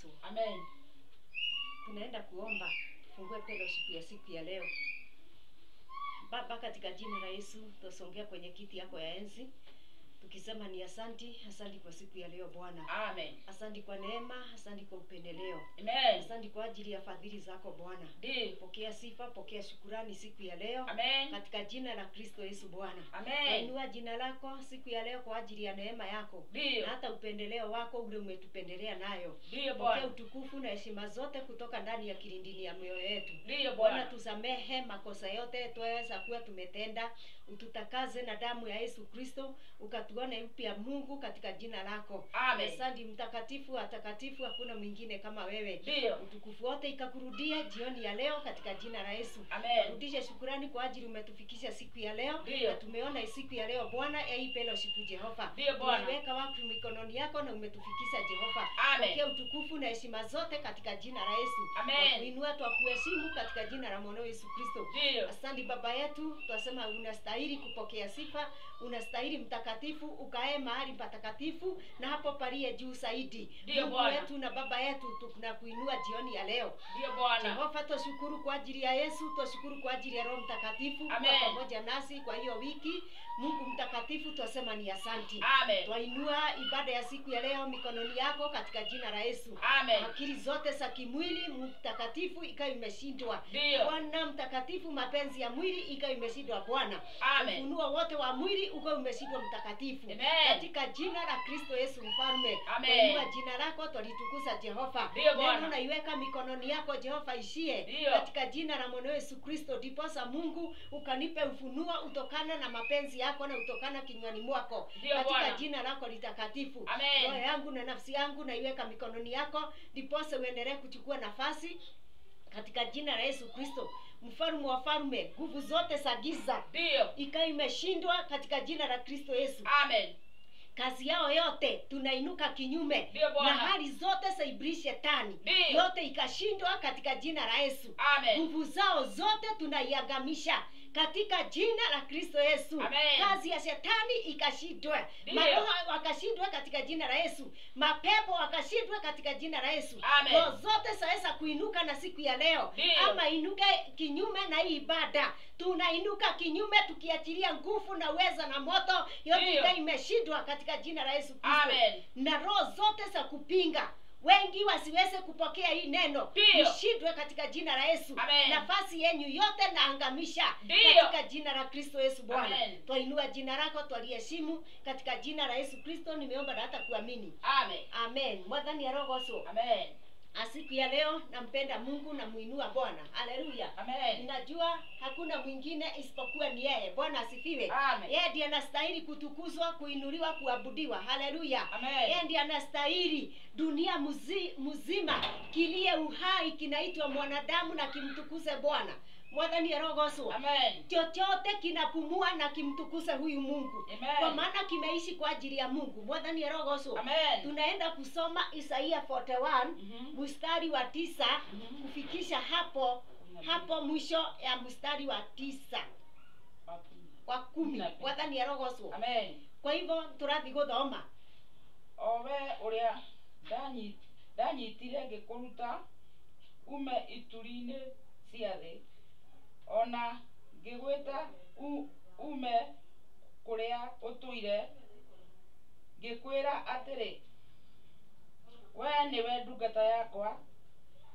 Rogosu. Amen. Tunaenda kuomba, tufungue fellowship ya siku ya leo. Baba, katika jina la Yesu, tusongea kwenye kiti yako ya enzi. Tukisema ni asanti kwa siku ya leo Bwana. Amen. Asanti kwa neema, asanti kwa upendeleo. Amen. Asanti kwa ajili ya fadhili zako Bwana. Ndio. Pokea sifa, pokea shukrani siku ya leo. Amen. Katika jina la Kristo Yesu Bwana. Amen. Inua jina lako siku ya leo kwa ajili ya neema yako. Ndio. Na hata upendeleo wako ule umetupendelea nayo. Ndio Pokea Bwana. utukufu na heshima zote kutoka ndani ya kilindini ya mioyo yetu. Ndio Bwana, Bwana. tusamehe makosa yote tuweza kuwa tumetenda, ututakaze na damu ya Yesu Kristo, ukatuone upya Mungu katika jina lako. Amen. Asante mtakatifu, atakatifu, hakuna mwingine kama wewe. Ndio. Utukufu wote ikakurudia jioni ya leo katika jina la Yesu. Amen. Rudishe shukrani kwa ajili umetufikisha siku ya leo. Ndio. Na tumeona siku ya leo Bwana, hii fellowship Jehova. Ndio Bwana. Tuliweka wako mikononi yako na umetufikisha Jehova. Amen. Pokea utukufu na heshima zote katika jina la Yesu. Amen. Tuinua tukuheshimu katika jina la mwanao Yesu Kristo. Ndio. Asante Baba yetu, tunasema unastahili kupokea sifa, unastahili mtakatifu, ukae mahali patakatifu na hapo palie juu zaidi. Ndio Mungu Bwana. wetu na Baba yetu, tunakuinua jioni ya leo. Ndio Bwana. Jehova, tushukuru kwa ajili ya Yesu, tushukuru kwa ajili ya Roho Mtakatifu Amen. kwa pamoja nasi kwa hiyo wiki. Mungu mtakatifu, tunasema ni asanti. Amen. Twainua ibada ya siku ya leo mikononi yako katika jina la Yesu. Amen. Akili zote za kimwili mtakatifu ikawa imeshindwa. Ndio. Bwana mtakatifu, mapenzi ya mwili ikawa imeshindwa Bwana. Amen. Ufunuo wote wa mwili ukawa umeshindwa mtakatifu. Amen. Katika jina la Kristo Yesu mfalme. Amen. Twainua jina lako, twalitukuza Jehova. Ndio Bwana. Neno naiweka mikononi yako Jehova ishie. Ndio. Katika jina la mwana Yesu Kristo, ndiposa Mungu ukanipe ufunuo utokana na mapenzi yako na utokana kinywani mwako. Ndio Katika Bwana. jina lako litakatifu. Amen. Roho yangu na nafsi yangu naiweka mikononi yako, ndiposa uendelee kuchukua nafasi katika jina la Yesu Kristo. Mfalme wa falme, nguvu zote za giza Ndio. ikawa imeshindwa katika jina la Kristo Yesu. Amen. Kazi yao yote tunainuka kinyume, Ndio Bwana. na hali zote za ibilisi shetani Ndio. yote ikashindwa katika jina la Yesu. Amen. Nguvu zao zote tunaiangamisha katika jina la Kristo Yesu. Amen. Kazi ya shetani ikashindwe, Ndio. maroho wakashindwe katika jina la Yesu, mapepo wakashindwe katika jina la Yesu. Amen. Roho zote zaweza kuinuka na siku ya leo. Ndio. Ama inuke kinyume na hii ibada, tunainuka kinyume tukiachilia nguvu na uweza na moto yote Ndio. ikawa imeshindwa katika jina la Yesu Kristo. Amen. Na roho zote za kupinga wengi wasiweze kupokea hii neno Ndio. ishindwe katika jina la Yesu. Amen. Nafasi yenyu yote naangamisha Ndio. katika jina la Kristo Yesu Bwana. Amen. Twainua jina lako, twaliheshimu katika jina la Yesu Kristo nimeomba na hata kuamini. Amen. Amen. Mwadhani ya roho goso. Amen. Siku ya leo nampenda Mungu na muinua Bwana. Haleluya. Amen. Ninajua hakuna mwingine isipokuwa ni yeye. Bwana asifiwe. Amen. Yeye ndiye anastahili kutukuzwa, kuinuliwa, kuabudiwa. Haleluya. Amen. Yeye ndiye anastahili dunia mzima kilie uhai kinaitwa mwanadamu na kimtukuze Bwana. Mwadhani ya roho goso. Amen. Chochote kinapumua na kimtukuze huyu Mungu. Amen. Kwa maana kimeishi kwa ajili ya Mungu. Mwadhani ya roho goso. Amen. Tunaenda kusoma Isaia 41 mstari wa 9 kufikisha hapo mwisho ya mstari wa 9 wa 10. Mwadhani ya roho goso. Amen. Kwa hivyo turathi guthoma. Owe uria ndanyitire ngikuruta ume ituri-ini cia thi, ona ngigwita ume kuria utuire, ngikwira atiri we niwe ndungata yakwa,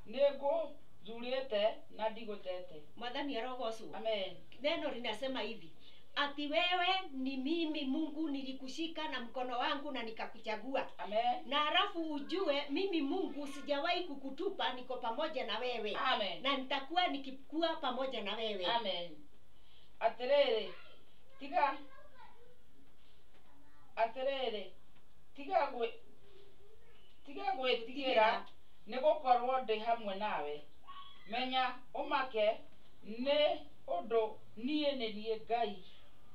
ninguzurite na ndigutete. Mwadhani ya roho goso. Amen. Neno linasema hivi, ati wewe ni mimi Mungu nilikushika na mkono wangu na nikakuchagua. Amen. Na halafu ujue mimi Mungu sijawahi kukutupa, niko pamoja na wewe. Amen. Na nitakuwa nikikuwa pamoja na wewe. Amen. Atiriri tiga gwitigira nigukorwo ndi hamwe nawe. Menya umake ni undu nie nie Ngai.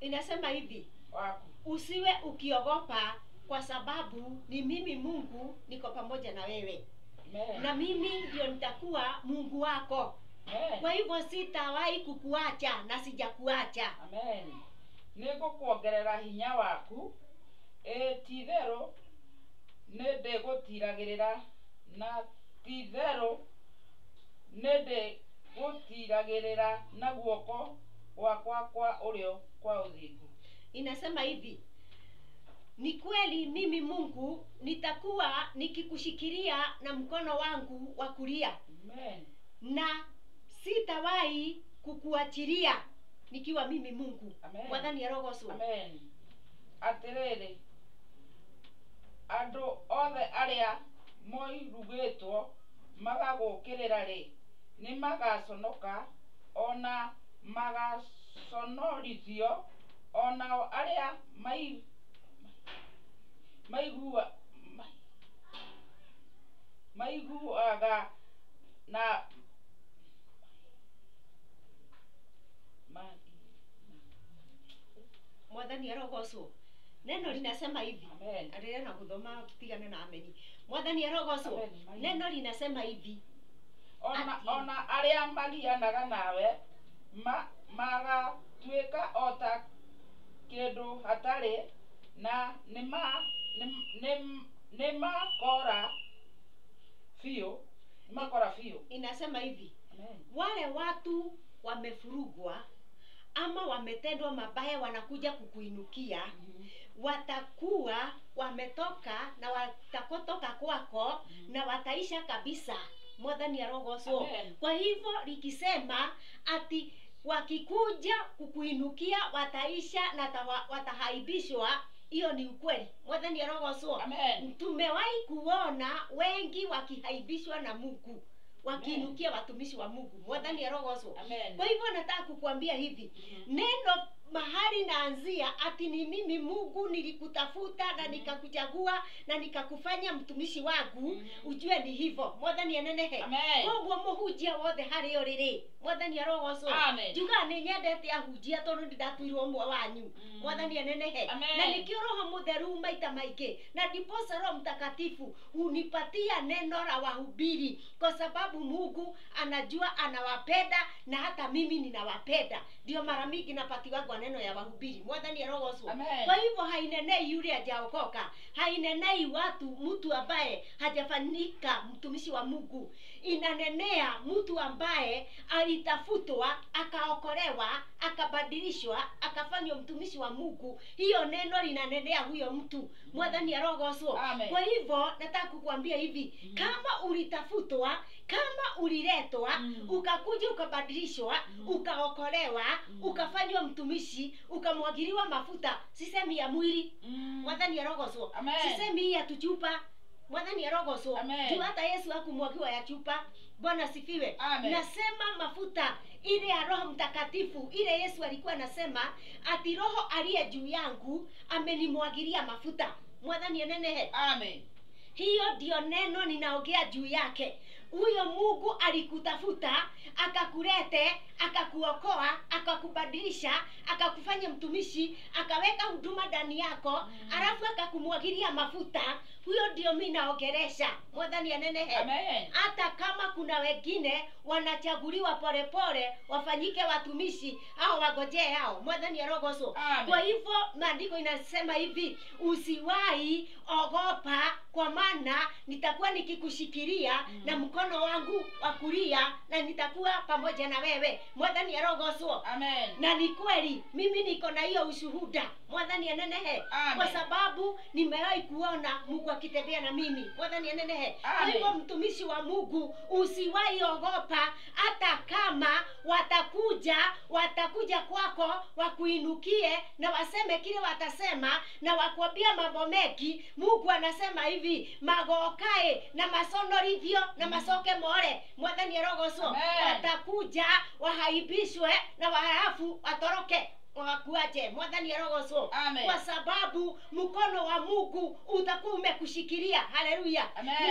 Inasema hivi waku. Usiwe ukiogopa kwa sababu ni mimi Mungu niko pamoja na wewe. Amen. Na mimi ndio nitakuwa Mungu wako. Amen. Kwa hivyo sitawahi kukuacha na sijakuacha. Amen. Nigukuongerera hinya waku, ti theru ni ndigũtiragĩrĩra na tithero nende gutiragirira na guoko gwakwa kwa ulio kwa uthingu. Inasema hivi, ni kweli mimi Mungu nitakuwa nikikushikilia na mkono wangu wa kulia. Amen. Na sitawahi kukuachilia nikiwa mimi Mungu. Amen. Mwathani arogocwo. Amen. Atiriri, andu othe aria moirugitwo magagukirira ri ni magaconoka, ona magaconorithio, ona aria maiguaga na Mwathani arogocwo. Neno linasema hivi. Amen. Endelea na kusoma tutigane na ameni. Mwathani arogocwo. Amen. Neno linasema hivi. Ona aria magianaga nawe magatuika ota kindu hatari, na nimakora fio. Inasema hivi. Amen. Wale watu wamefurugwa ama wametendwa mabaya wanakuja kukuinukia, watakuwa wametoka na watakotoka kwako na wataisha kabisa. Mwathani arogocwo. Kwa hivyo likisema ati wakikuja kukuinukia wataisha na watahaibishwa, hiyo ni ukweli. Mwathani arogocwo. Tumewahi kuona wengi wakihaibishwa na Mungu, wakiinukia watumishi wa Mungu. Mwathani arogocwo. Kwa hivyo nataka kukuambia hivi, neno mahali naanzia ati ni mimi Mungu nilikutafuta na nikakuchagua na nikakufanya mtumishi wangu, ujue ni hivyo. Mwathani anenehe. Koguo muhunjia wothe hari uriri. Mwathani arogocwo. Juga ni nyendete ahunjia tondu ndatuirwo umwe wanyu. Mwathani anenehe. Na nikio Roho Mutheru maita maingi na ndiposa Roho Mtakatifu unipatia neno la wahubiri, kwa sababu Mungu anajua anawapenda na hata mimi ninawapenda. Ndio mara mingi napatiwa neno ya wahubiri. Mwathani arogocwo. Kwa hivyo hainenei yule hajaokoka, hainenei mtu ambaye hajafanyika mtumishi wa Mungu. Inanenea mtu ambaye alitafutwa, akaokolewa, akabadilishwa, akafanywa mtumishi wa Mungu. Hiyo neno linanenea huyo mtu. Mwathani arogocwo. Kwa hivyo nataka kukuambia hivi, kama ulitafutwa, kama uliletwa, ukakuja ukabadilishwa, ukaokolewa, ukafanywa mtumishi, ukamwagiliwa mafuta, sisemi ya mwili. Mwathani arogocwo. Sisemi ya tuchupa. Mwathani arogocwo. Tu hata Yesu hakumwagiwa ya chupa. Bwana sifiwe. Nasema mafuta ile ya Roho Mtakatifu, ile Yesu alikuwa anasema ati Roho aliye juu yangu amenimwagilia mafuta. Mwathani anenehe. Hiyo ndio neno ninaongea juu yake. Huyo Mungu alikutafuta, akakulete, akakuokoa, akakubadilisha, akakufanya mtumishi, akaweka huduma ndani yako, alafu akakumwagilia mafuta. Huyo ndio mimi naongelesha. Mwathani anenehe. Hata kama kuna wengine wanachaguliwa polepole wafanyike watumishi au wagojee hao. Mwathani arogocwo. Kwa hivyo maandiko inasema hivi, usiwahi ogopa, kwa maana nitakuwa nikikushikilia na mkono wangu wa kulia na nitakuwa pamoja na wewe. Mwathani arogocwo. Na ni kweli mimi niko na hiyo ushuhuda. Mwathani anenehe. Kwa sababu nimewahi kuona Mungu akitembea na mimi. Mwathani anenehe. Kwa hivyo mtumishi wa Mungu, usiwahi ogopa, hata kama watakuja kwako wakuinukie na waseme kile watasema na wakwambia mambo mengi. Mungu anasema hivi, magokae na masonorithio na masoke more. Mwathani arogocwo. Watakuja wahaibishwe na halafu watoroke wakuache. Mwathani arogocwo. Kwa sababu mkono wa Mungu utakuwa umekushikilia. Haleluya.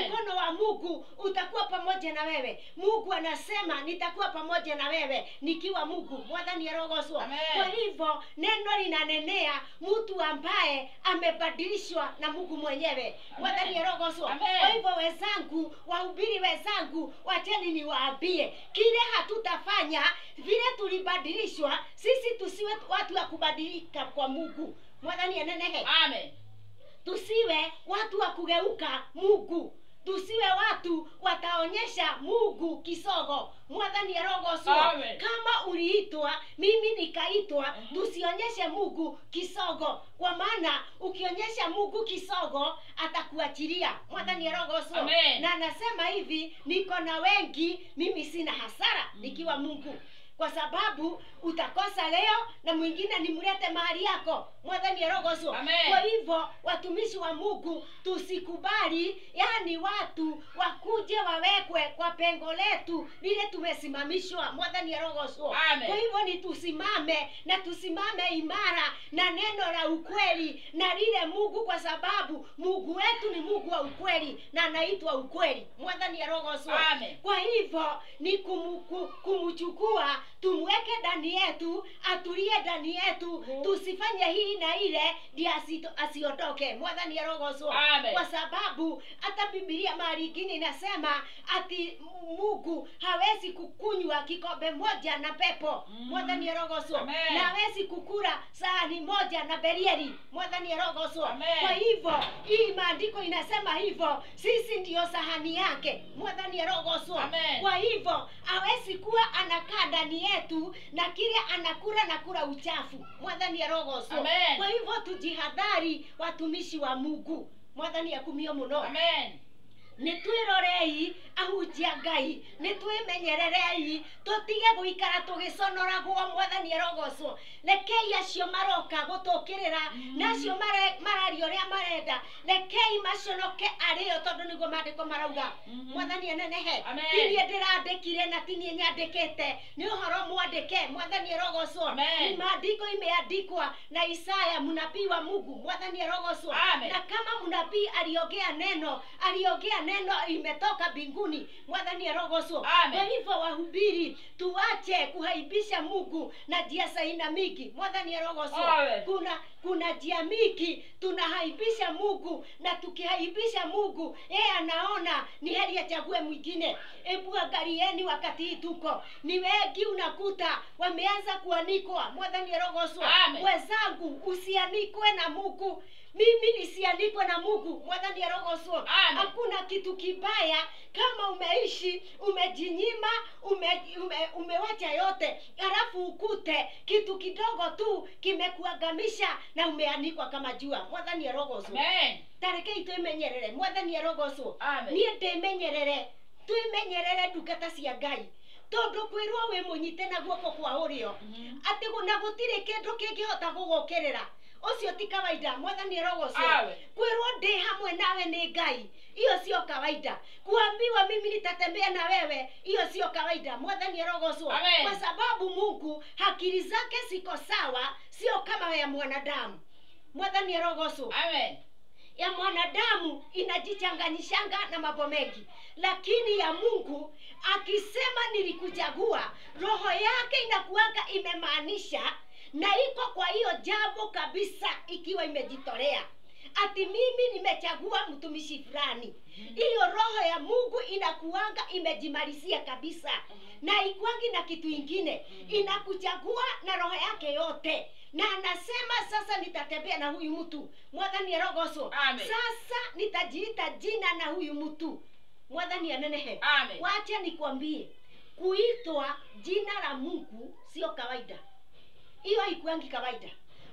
Mkono wa Mungu utakuwa pamoja na wewe. Mungu anasema nitakuwa pamoja na wewe nikiwa Mungu. Mwathani arogocwo. Kwa hivyo neno linanenea mtu ambaye amebadilishwa na Mungu mwenyewe. Mwathani arogocwo. Kwa hivyo wenzangu, wahubiri wenzangu, wacheni niwaambie kile hatutafanya vile tulibadilishwa, sisi tusiwe watu wa kubadilika kwa Mungu. Mwathani anenehe. Tusiwe watu wa kugeuka Mungu. tusiwe watu wataonyesha Mungu kisogo. Mwathani arogocwo. Kama uliitwa, mimi nikaitwa, tusionyeshe Mungu kisogo, kwa maana ukionyesha Mungu kisogo atakuachilia. Mwathani arogocwo. Na anasema hivi, niko na wengi, mimi sina hasara nikiwa Mungu, kwa sababu utakosa leo na mwingine nimlete mahali yako. Mwathani arogocwo. Kwa hivyo watumishi wa Mungu, tusikubali yani watu wakuje wawekwe kwa pengo letu lile tumesimamishwa. Mwathani arogocwo. Kwa hivyo ni tusimame, na tusimame imara na neno la ukweli na lile Mungu, kwa sababu Mungu wetu ni Mungu wa ukweli na anaitwa ukweli. Mwathani arogocwo. Kwa hivyo ni kumchukua, tumweke ndani yetu, atulie ndani yetu, tusifanye hii na ile ndio asiondoke. Mwathani arogocwo. Kwa sababu hata Biblia mahali ingine inasema ati Mungu hawezi kukunywa kikombe moja na pepo. Mwathani arogocwo. Na hawezi kukula sahani moja na Beliali. Mwathani arogocwo. Kwa hivyo hii maandiko inasema hivyo, sisi ndio sahani yake. Mwathani arogocwo. Kwa hivyo hawezi kuwa anakaa ndani yetu na kile anakula na kula uchafu. Mwathani arogocwo. Kwa hivyo tujihadhari watumishi wa Mungu. Mwathani akumio muno. Nitwirorei ahunjia Ngai, nitwimenyererei, tutige guikara tugiconoragwo. Mwathani arogocwo. Rekei acio maroka gutukirira nacio marario ria marenda, rekei maconoke ario, tondu niguo maandiko marauga. Mwathani anenehe. Tinie ndirandikire na tinie nyandikite, ni uhoro mwandike. Mwathani arogocwo. Ni maandiko imeandikwa na Isaya mnabii wa Mungu. Mwathani arogocwo. Na kama mnabii aliongea neno imetoka mbinguni. Mwathani arogocwo. Kwa hivyo wahubiri, tuache kuhaibisha Mungu na njia za aina mingi. Mwathani arogocwo. Kuna njia mingi tunahaibisha Mungu, na tukihaibisha Mungu yeye anaona ni heri achague mwingine. Hebu angalieni wakati hii tuko ni wengi, unakuta wameanza kuanikwa. Mwathani arogocwo. Wenzangu, usianikwe na Mungu. Mimi nisianikwe na Mungu. Mwathani arogocwo. Hakuna kitu kibaya kama umeishi, umejinyima, umewacha yote, alafu ukute kitu kidogo tu kimekuangamisha na umeanikwa kama jua. Mwathani arogocwo. Tarekei tuimenyerere. Mwathani arogocwo. Nie ndimenyerere, tuimenyerere ndungata cia Ngai, tondu kwirwo wi munyite na guoko kwa urio ati na gutire kindu kingihota gugukirira. Ucio ti kawaida. Mwathani arogocwo. Kwirwo ndi hamwe nawe ni Ngai, hiyo sio kawaida. Kuambiwa mimi nitatembea na wewe, hiyo sio kawaida. Mwathani arogocwo. Kwa sababu Mungu akili zake siko sawa, sio kama ya mwanadamu. Mwathani arogocwo. Ya mwanadamu inajichanganyishanga na mambo mengi, lakini ya Mungu akisema nilikuchagua, roho yake inakuanga imemaanisha na iko kwa hiyo jambo kabisa, ikiwa imejitolea ati mimi nimechagua mtumishi fulani. Hiyo roho ya Mungu inakuanga imejimalizia kabisa, na ikwangi na kitu ingine, inakuchagua na roho yake yote, na anasema sasa nitatembea na huyu mtu. Mwathani arogocwo. Sasa nitajiita jina na huyu mtu. Mwathani anenehe. Wacha nikwambie, kuitwa jina la Mungu sio kawaida. Hiyo haikuangi kawaida.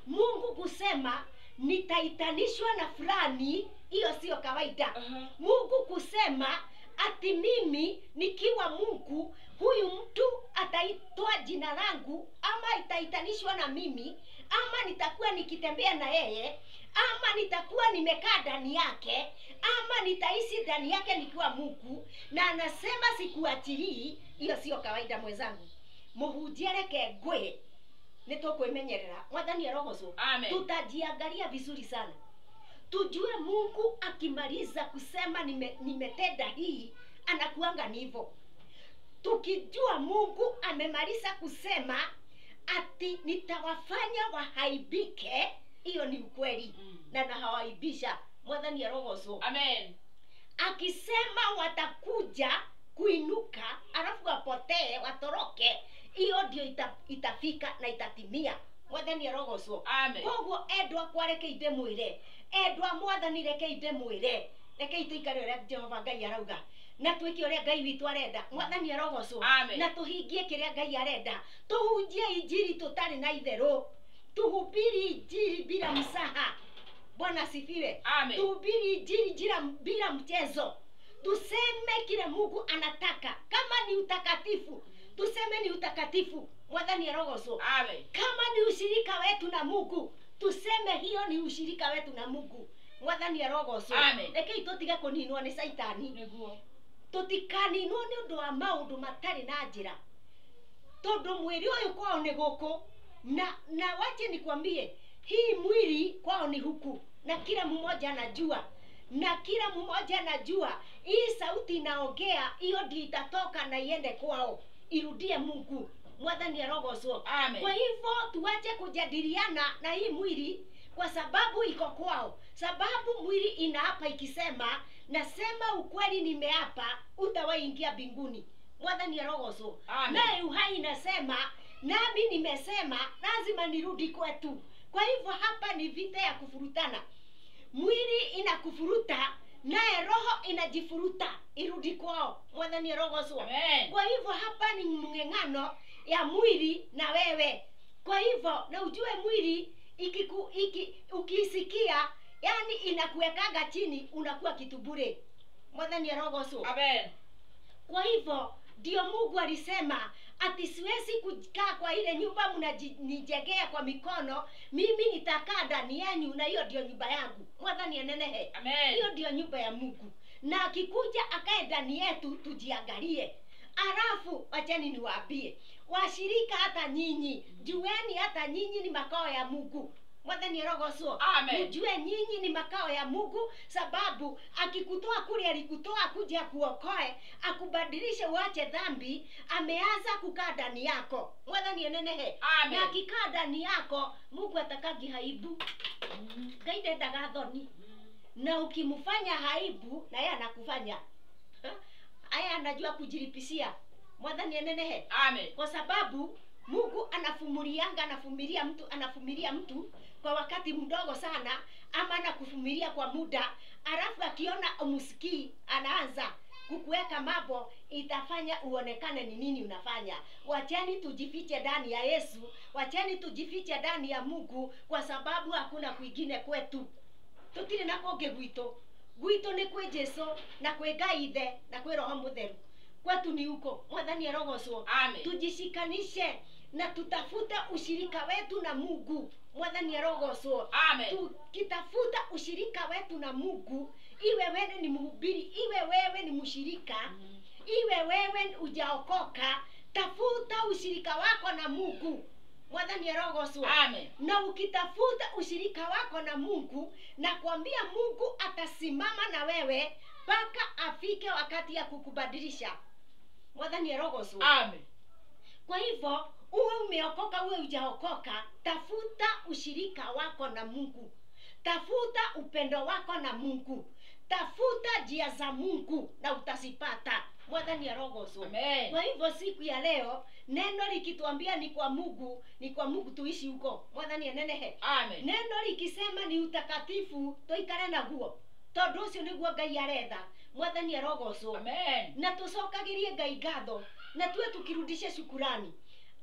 Mungu kusema nitaitanishwa na fulani, hiyo sio kawaida. Mungu kusema ati mimi nikiwa Mungu, huyu mtu ataitwa jina langu, ama itaitanishwa na mimi, ama nitakuwa nikitembea na yeye, ama nitakuwa nimekaa ndani yake, ama nitaishi ndani yake nikiwa Mungu, na anasema sikuachilii. Hiyo sio kawaida mwenzangu. Muhunjie reke ngwe, nitukwĩmenyerera. Mwathani arogocwo. Tutajiangalia vizuri sana, tujue Mungu akimaliza kusema nimetenda hii, anakuanga ni hivyo. Tukijua Mungu amemaliza kusema ati nitawafanya wahaibike, hiyo ni ukweli, na hawaibisha. Mwathani arogocwo. Akisema watakuja kuinuka alafu wapotee watoroke, hiyo ndio itafika na itatimia. Mwathani arogocwo. Koguo endwa kwareke inde mwire, endwa Mwathani reke inde mwire, reke ituikare uria Jehova Ngai arauga na twike uria Ngai witu arenda. Mwathani arogocwo. Amen. Na tuhingie kiria Ngai arenda. Tuhunjie injili tutari na itherũ. Tuhubiri injili bila msaha. Bwana sifiwe. Amen. Tuhubiri injili bila mchezo. Tuseme kile Mungu anataka. Kama ni utakatifu, tuseme ni utakatifu. Mwathani arogocwo. Amen. Kama ni ushirika wetu na Mungu, tuseme hiyo ni ushirika wetu na Mungu. Mwathani arogocwo. Amen. Reke itutige kuninwo ni Saitani. Niguo. Tutikaninwo ni undu wa maundu matari na njira. Tondu mwili uyu kwao ni guku na wache nikwambie, hii mwili kwao ni huku, na kila mmoja anajua, na kila mmoja anajua hii sauti inaongea, hiyo ndio itatoka na iende kwao, irudie Mungu. Mwathani arogocwo. Amen. Kwa hivyo tuache kujadiliana na hii mwili, kwa sababu iko kwao. Sababu mwili inaapa ikisema, nasema ukweli, nimeapa utawaingia mbinguni. Mwathani arogocwo. Naye uhai inasema, nami nimesema lazima nirudi kwetu. Kwa hivyo hapa ni vita ya kufurutana. Mwili inakufuruta, naye roho inajifuruta irudi kwao. Mwathani arogocwo. Kwa hivyo hapa ni mng'eng'ano ya mwili na wewe. Kwa hivyo na ujue mwili ukisikia, yani inakuwekaga chini, unakuwa kitu bure. Mwathani arogocwo. Amen. Kwa hivyo ndio Mungu alisema ati siwezi kukaa kwa ile nyumba mnanijengea kwa mikono, mimi nitakaa ndani yenu, na hiyo ndio nyumba yangu. Mwathani anenehe. Amen. Hiyo ndio nyumba ya Mungu, na akikuja akae ndani yetu, tujiangalie. Alafu wacheni niwaambie washirika, hata nyinyi jueni, hata nyinyi ni makao ya Mungu. Mwathani arogocwo. Amen. Mjue nyinyi ni makao ya Mungu, sababu akikutoa kule alikutoa kuja kuokoe, akubadilishe uache dhambi, ameanza kukaa ndani yako. Mwathani anenehe. Amen. Na akikaa ndani yako, Mungu atakagi haibu. Gaide dagathoni. Na ukimfanya haibu, na yeye anakufanya. Aya anajua kujilipisia. Mwathani anenehe. Amen. Kwa sababu Mungu anafumilia mtu kwa wakati mdogo sana, ama anakufumilia kwa muda, alafu akiona umusikii anaanza kukuweka mambo itafanya uonekane ni nini unafanya. Wacheni tujifiche ndani ya Yesu, wacheni tujifiche ndani ya Mungu, kwa sababu hakuna kwingine kwetu. Tutire na konge gwito ni kwe Jesu na kwe Ngai Ithe na kwe Roho Mutheru. Kwetu ni huko. Mwathani arogocwo. Amen. Tujishikanishe na tutafuta ushirika wetu na Mungu. Mwathani arogocwo. Amen. Tukitafuta ushirika wetu na Mungu, iwe wewe ni mhubiri, iwe wewe ni mshirika, iwe wewe hujaokoka, tafuta ushirika wako na Mungu. Mwathani arogocwo. Amen. Na ukitafuta ushirika wako na Mungu, na kuambia Mungu atasimama na wewe mpaka afike wakati ya kukubadilisha. Mwathani arogocwo. Amen. Kwa hivyo uwe umeokoka uwe hujaokoka, tafuta ushirika wako na Mungu, tafuta upendo wako na Mungu, tafuta njia za Mungu na utazipata. Mwathani arogocwo. Amen. Kwa hivyo siku ya leo neno likituambia ni kwa Mungu tuishi huko. Mwathani anenehe. Amen. Neno likisema ni utakatifu, toikare naguo, tondu ucio niguo Ngai arenda. Mwathani arogocwo. Amen. Na tucokagirie Ngai ngatho, na tuwe tukirudisha shukurani.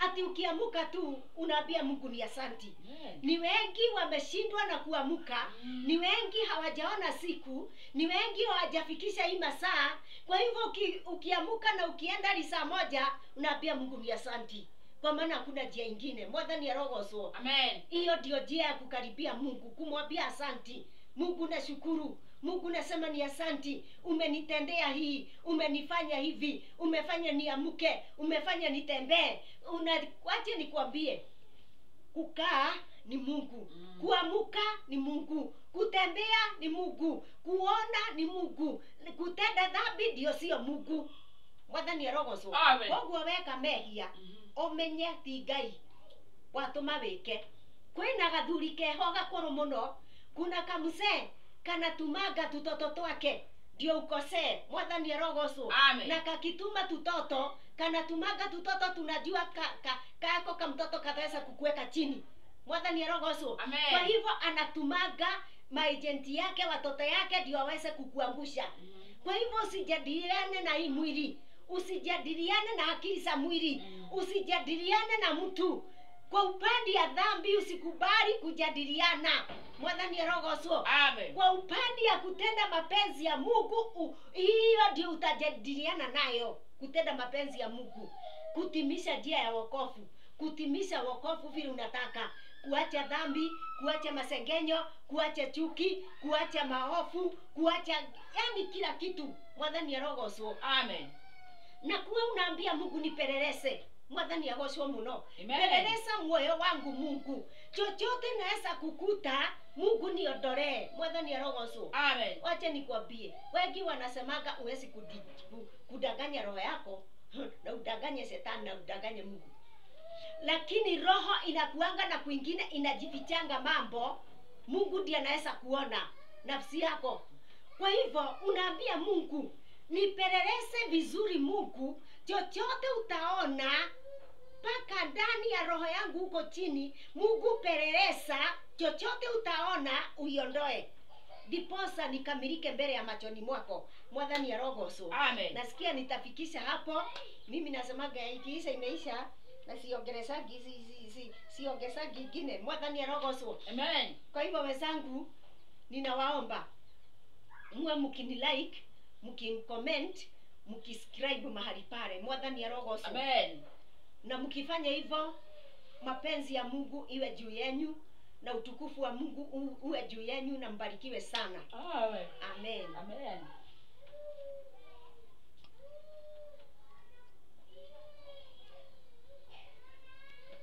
Ati ukiamuka tu unaambia Mungu ni asanti. Amen. Ni wengi wameshindwa na kuamuka, ni wengi hawajaona siku, ni wengi hawajafikisha hii masaa. Kwa hivyo ukiamuka na ukienda saa moja unaambia Mungu ni asanti, kwa maana hakuna njia nyingine. Mwathani arogocwo. Amen. Hiyo ndio njia ya kukaribia Mungu, kumwambia asanti. Mungu nashukuru, Mungu nasema ni asanti, umenitendea hii, umenifanya hivi, umefanya niamuke, umefanya nitembee. Wache nikwambie, kukaa ni Mungu, kuamuka ni Mungu, kutembea ni Mungu, kuona ni Mungu, kutenda dhambi ndio sio Mungu. Mwathani arogocwo. Amen. Koguo weka mehia umenye ti Ngai watuma wike. Kwina gathuri keho gakuru muno, kuna kamse kana tumaga tutoto twake ndio ukose. Mwathani arogocwo. Amen. Na kakituma tutoto kana tumaga tutoto, tunajua kako kamtoto kataweza kukuweka chini. Mwathani arogocwo. Amen. Kwa hivyo anatumaga maagenti yake, watoto yake, ndio waweze kukuangusha. Kwa hivyo usijadiliane na hii mwili, usijadiliane na akili za mwili, usijadiliane na mtu. Kwa upande ya dhambi usikubali kujadiliana. Mwathani arogocwo. Amen. Kwa upande ya kutenda mapenzi ya Mungu, hiyo ndio utajadiliana nayo. Kutenda mapenzi ya Mungu, kutimisha njia ya wokovu, kutimisha wokovu vile unataka, kuacha dhambi, kuacha masengenyo, kuacha chuki, kuacha maofu, kuacha yani kila kitu. Mwathani arogocwo. Amen. Na kuwa unaambia Mungu nipeleleze. Mwathani agocwo muno. Amen. Peleleza moyo wangu Mungu. Chochote naweza kukuta, Mungu niondoree. Mwathani arogocwo. Amen. Wacha nikwambie, wengi wanasemaga uwezi kudanganya roho yako na udanganye shetani na udanganye Mungu. Lakini roho inakuanga na kwingine inajifichanga mambo, Mungu ndiye anaweza kuona nafsi yako. Kwa hivyo unaambia Mungu, nipeleleze vizuri Mungu, chochote utaona paka ndani ya roho yangu huko chini, Mungu peleleza, chochote utaona uiondoe. Diposa nikamilike mbele ya machoni mwako. Mwathani arogocwo. Amen. Nasikia nitafikisha hapo. Mimi nasemaga ikiisha imeisha na siongeza gingine. Mwathani arogocwo. Amen. Kwa hivyo wenzangu, ninawaomba muwe mkinilike, mkincomment, mkisubscribe mahali pale. Mwathani arogocwo. Amen. Na mkifanya hivyo, mapenzi ya Mungu iwe juu yenu na utukufu wa Mungu uwe juu yenu, na mbarikiwe sana. Amen. Amen. Amen.